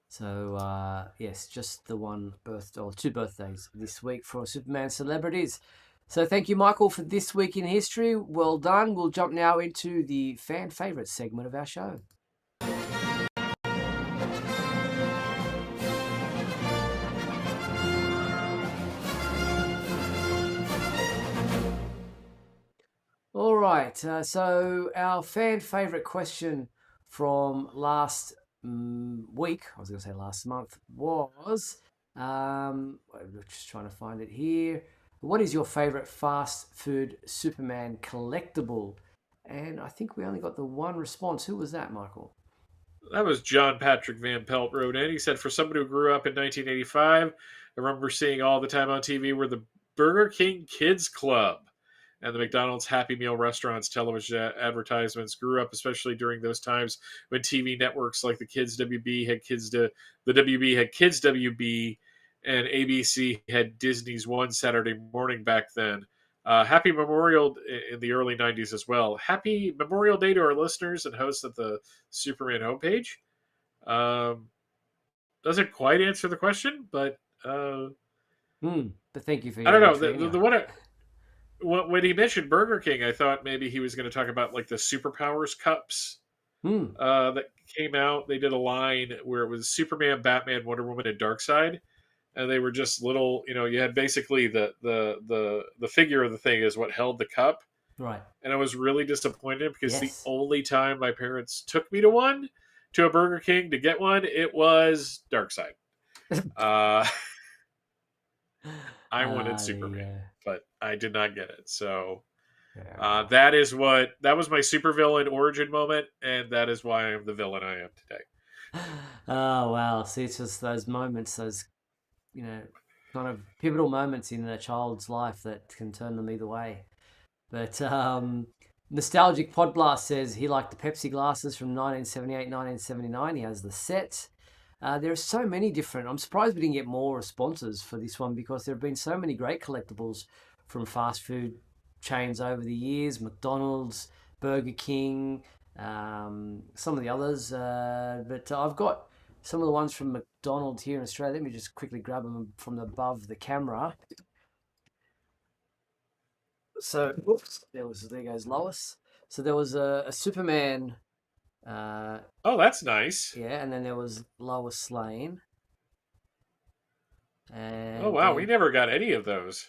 so yes, just the one birthday or two birthdays this week for Superman celebrities. So thank you, Michael, for this week in history. Well done. We'll jump now into the fan favorite segment of our show. All right, so our fan favourite question from last week, I was going to say last month, was, I'm just trying to find it here. What is your favourite fast food Superman collectible? And I think we only got the one response. Who was that, Michael? That was John Patrick Van Pelt wrote in. He said, for somebody who grew up in 1985, I remember seeing all the time on TV were the Burger King Kids Club and the McDonald's Happy Meal restaurants television advertisements. Grew up especially during those times when TV networks like the WB had Kids WB, and ABC had Disney's One Saturday Morning back then. Happy Memorial in the early 90s as well. Happy Memorial Day to our listeners and hosts of the Superman homepage. Doesn't quite answer the question, but but thank you for your I don't know. entry The one when he mentioned Burger King, I thought maybe he was going to talk about like the Superpowers cups that came out. They did a line where it was Superman, Batman, Wonder Woman, and Darkseid, and they were just little. You had basically the figure of the thing is what held the cup, right? And I was really disappointed because the only time my parents took me to a Burger King to get one, it was Darkseid. I wanted Superman, but I did not get it. So that was my supervillain origin moment, and that is why I am the villain I am today. Oh, wow. See, it's just those moments, those, kind of pivotal moments in a child's life that can turn them either way. But Nostalgic Podblast says he liked the Pepsi glasses from 1978, 1979. He has the set. There are so many different. I'm surprised we didn't get more responses for this one because there have been so many great collectibles from fast food chains over the years. McDonald's, Burger King, some of the others. But I've got some of the ones from McDonald's here in Australia. Let me just quickly grab them from above the camera. So, there goes Lois. So there was a Superman. Oh, that's nice. Yeah, and then there was Lois Lane. And oh wow, we never got any of those.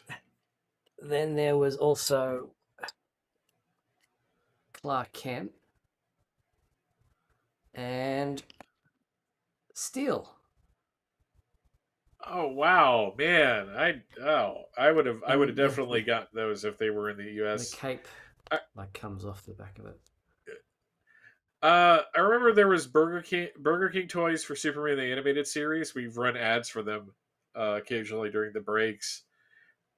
Then there was also Clark Kent and Steel. Oh wow, man! I would have definitely got those if they were in the U.S. The cape comes off the back of it. I remember there was Burger King toys for Superman the animated series. We've run ads for them occasionally during the breaks.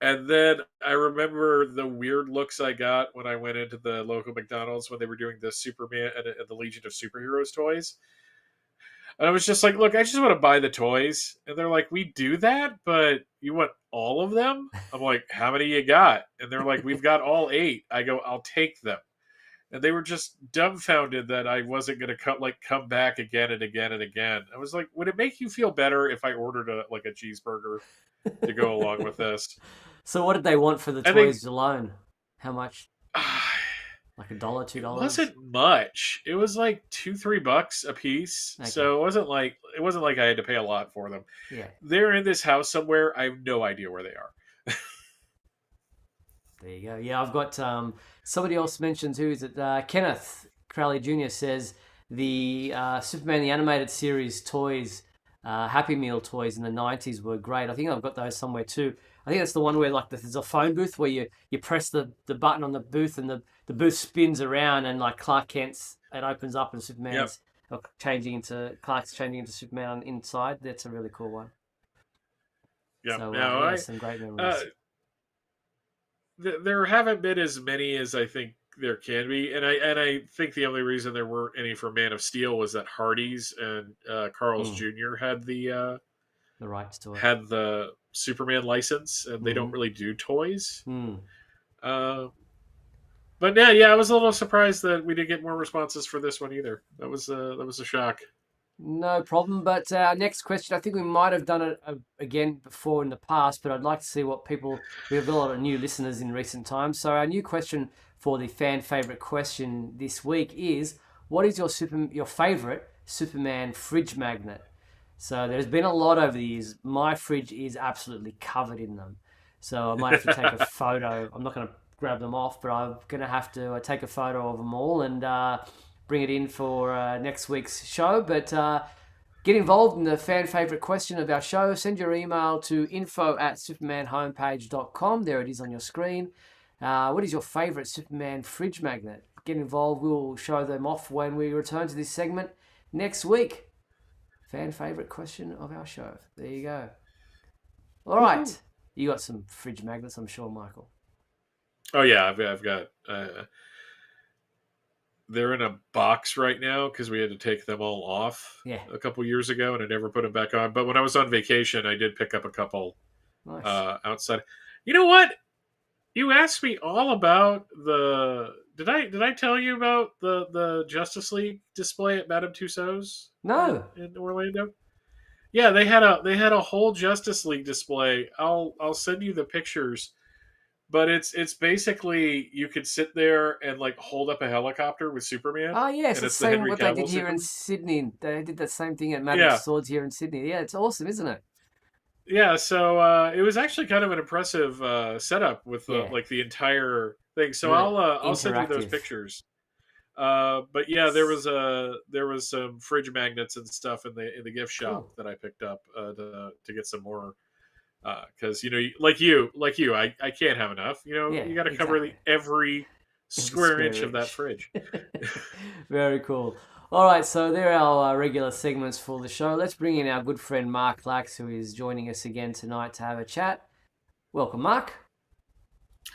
And then I remember the weird looks I got when I went into the local McDonald's when they were doing the Superman and the Legion of Superheroes toys. And I was just like, look, I just want to buy the toys. And they're like, we do that, but you want all of them? I'm like, how many you got? And they're like, we've got all 8. I go, I'll take them. And they were just dumbfounded that I wasn't going to come back again and again and again. I was like, would it make you feel better if I ordered a cheeseburger to go along with this? So what did they want for the toys alone? How much? Like $1, $2? It wasn't much. It was like $2-3 a piece. Okay. So it wasn't like I had to pay a lot for them. Yeah. They're in this house somewhere. I have no idea where they are. There you go. Yeah, I've got somebody else mentioned who is it? Kenneth Crowley Jr. says the Superman the Animated Series toys, Happy Meal toys in the 90s were great. I think I've got those somewhere too. I think that's the one where like there's a phone booth where you press the button on the booth and the booth spins around and like Clark Kent's, it opens up and Superman's Clark's changing into Superman on inside. That's a really cool one. Yeah, so, some great memories. There haven't been as many as I think there can be, and I think the only reason there weren't any for Man of Steel was that Hardee's and Carl's Jr. had the rights to it, had the Superman license, and they don't really do toys. But yeah, I was a little surprised that we didn't get more responses for this one either. That was a shock. No problem. But our next question, I think we might have done it again before in the past, but I'd like to see what people... We have a lot of new listeners in recent times. So our new question for the fan favourite question this week is, what is your favourite Superman fridge magnet? So there's been a lot over the years. My fridge is absolutely covered in them. So I might have to take a photo. I'm not going to grab them off, but I'm going to have to take a photo of them all and... bring it in for next week's show. But get involved in the fan favourite question of our show. Send your email to info@supermanhomepage.com. There it is on your screen. What is your favourite Superman fridge magnet? Get involved. We'll show them off when we return to this segment next week. Fan favourite question of our show. There you go. All right. You got some fridge magnets, I'm sure, Michael. Oh, yeah. I've got... they're in a box right now because we had to take them all off a couple years ago, and I never put them back on. But when I was on vacation, I did pick up a couple outside. You know what? You asked me all about the... Did I tell you about the Justice League display at Madame Tussauds? No. In Orlando? Yeah, they had a whole Justice League display. I'll send you the pictures. But it's basically you could sit there and like hold up a helicopter with Superman. Oh yes, it's the same what they did here in Sydney. They did the same thing at Madame Tussauds here in Sydney. Yeah, it's awesome, isn't it? Yeah, so it was actually kind of an impressive setup with the entire thing. So I'll send you those pictures. But yeah, there was some fridge magnets and stuff in the gift shop that I picked up to get some more. Because like you, I can't have enough. You got to cover every square inch of that fridge. Very cool. All right, so there are our regular segments for the show. Let's bring in our good friend Mark Lax, who is joining us again tonight to have a chat. Welcome, Mark.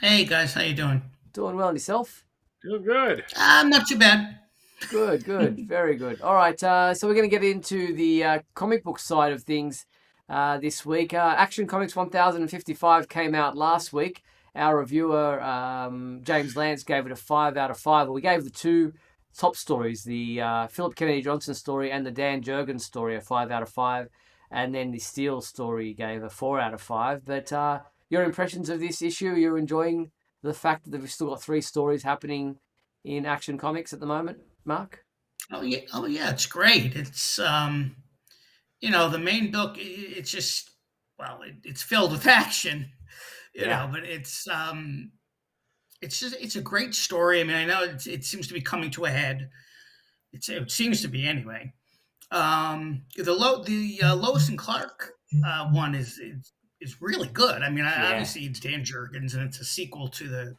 Hey guys, how you doing? Doing well, and yourself? Doing good. Not too bad. Good, very good. All right, so we're going to get into the comic book side of things. This week. Action Comics 1055 came out last week. Our reviewer, James Lance, gave it a 5 out of 5. We gave the two top stories, the Philip Kennedy Johnson story and the Dan Jurgens story, a 5 out of 5. And then the Steel story gave a 4 out of 5. But your impressions of this issue, you're enjoying the fact that we've still got 3 stories happening in Action Comics at the moment, Mark? Oh yeah, it's great. It's... the main book, it's just, it's filled with action, you know, but it's a great story. I mean, I know it seems to be coming to a head. It seems to be anyway. The Lois and Clark one is really good. I mean, obviously it's Dan Jurgens and it's a sequel to the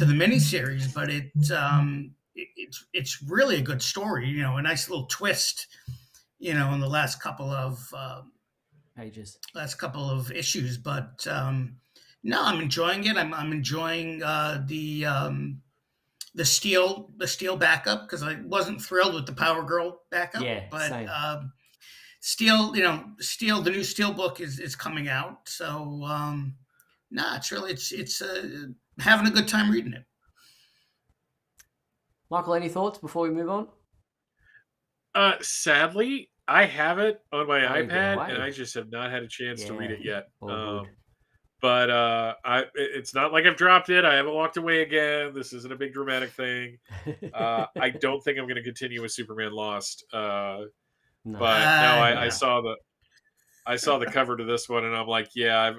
miniseries, but it's really a good story. A nice little twist. In the last couple of pages, last couple of issues, but no, I'm enjoying it. I'm enjoying the Steel backup because I wasn't thrilled with the Power Girl backup. Yeah, but same. Steel, Steel, the new Steel book is coming out. So, it's really, it's having a good time reading it. Michael, any thoughts before we move on? Sadly, I have it on my Oh, you got iPad, away. and I just have not had a chance to read it yet. Good. But it's not like I've dropped it. I haven't walked away again. This isn't a big dramatic thing. I don't think I'm going to continue with Superman Lost. No. But now I saw the cover to this one, and I'm like, yeah,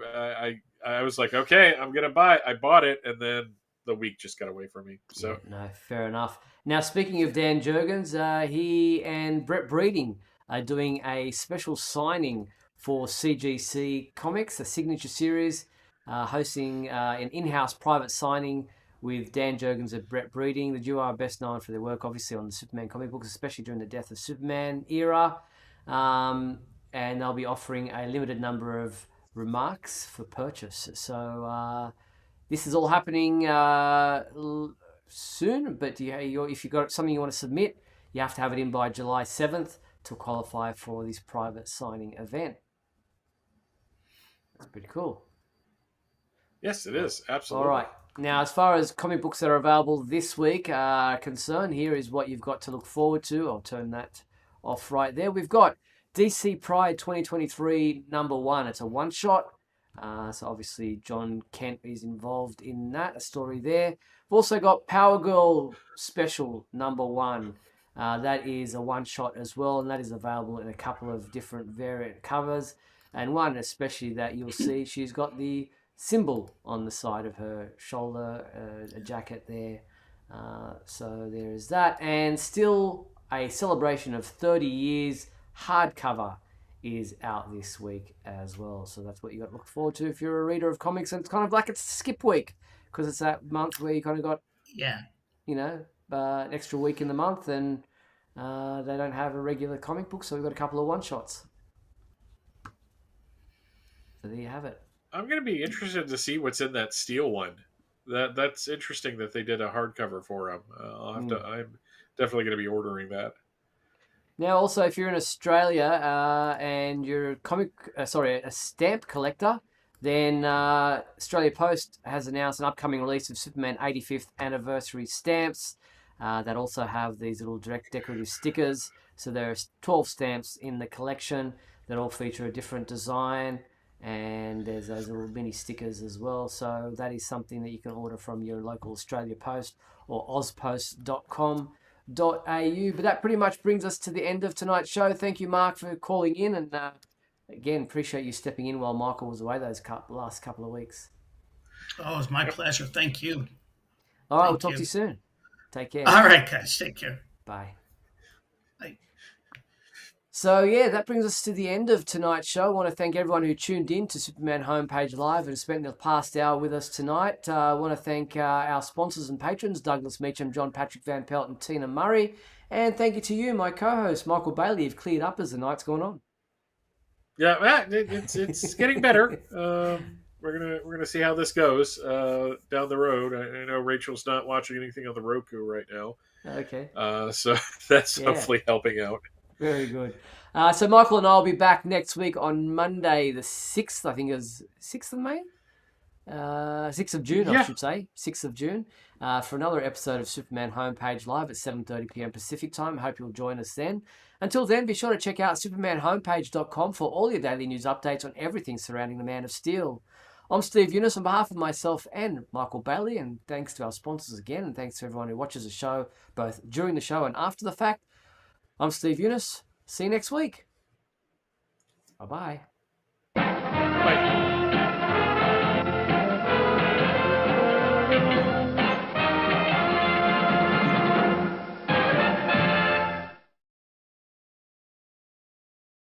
I was like, okay, I'm gonna buy it. I bought it, and then the week just got away from me. So no, fair enough. Now, speaking of Dan Jurgens, he and Brett Breeding are doing a special signing for CGC Comics, a signature series, hosting an in-house private signing with Dan Jurgens and Brett Breeding. The duo are best known for their work, obviously, on the Superman comic books, especially during the Death of Superman era. And they'll be offering a limited number of remarks for purchase. So this is all happening soon, but if you've got something you want to submit, you have to have it in by July 7th to qualify for this private signing event. That's pretty cool. Yes, it is. Absolutely. All right. Now, as far as comic books that are available this week are concerned, here is what you've got to look forward to. I'll turn that off right there. We've got DC Pride 2023 #1. It's a one-shot. So obviously John Kent is involved in that, a story there. We've also got Power Girl Special #1. That is a one-shot as well, and that is available in a couple of different variant covers. And one especially that you'll see, she's got the symbol on the side of her shoulder, a jacket there. So there is that. And still a celebration of 30 years hardcover is out this week as well. So that's what you got to look forward to if you're a reader of comics. And it's kind of like it's skip week, because it's that month where you kind of got, an extra week in the month, and they don't have a regular comic book, so we've got a couple of one-shots. So there you have it. I'm going to be interested to see what's in that Steel one. That's interesting that they did a hardcover for him. I'm definitely going to be ordering that. Now, also, if you're in Australia and you're a stamp collector, then Australia Post has announced an upcoming release of Superman 85th anniversary stamps that also have these little direct decorative stickers. So there are 12 stamps in the collection that all feature a different design, and there's those little mini stickers as well. So that is something that you can order from your local Australia Post or ozpost.com.au. But that pretty much brings us to the end of tonight's show. Thank you, Mark, for calling in, and again, appreciate you stepping in while Michael was away those last couple of weeks. Oh, it was my pleasure. Thank you. All right, we'll talk to you soon. Take care. All right, guys. Take care. Bye. Bye. So, yeah, that brings us to the end of tonight's show. I want to thank everyone who tuned in to Superman Homepage Live and spent the past hour with us tonight. I want to thank our sponsors and patrons, Douglas Meacham, John Patrick Van Pelt, and Tina Murray. And thank you to you, my co-host, Michael Bailey. You've cleared up as the night's gone on. Yeah, it's getting better. We're gonna see how this goes down the road. I know Rachel's not watching anything on the Roku right now. Okay. So that's hopefully helping out. Very good. So Michael and I will be back next week on Monday the 6th, I think it was 6th of May? 6th of June, I should say. 6th of June. For another episode of Superman Homepage Live at 7:30 p.m. Pacific time. Hope you'll join us then. Until then, be sure to check out supermanhomepage.com for all your daily news updates on everything surrounding the Man of Steel. I'm Steve Eunice on behalf of myself and Michael Bailey, and thanks to our sponsors again, and thanks to everyone who watches the show both during the show and after the fact. I'm Steve Eunice. See you next week. Bye-bye. Bye.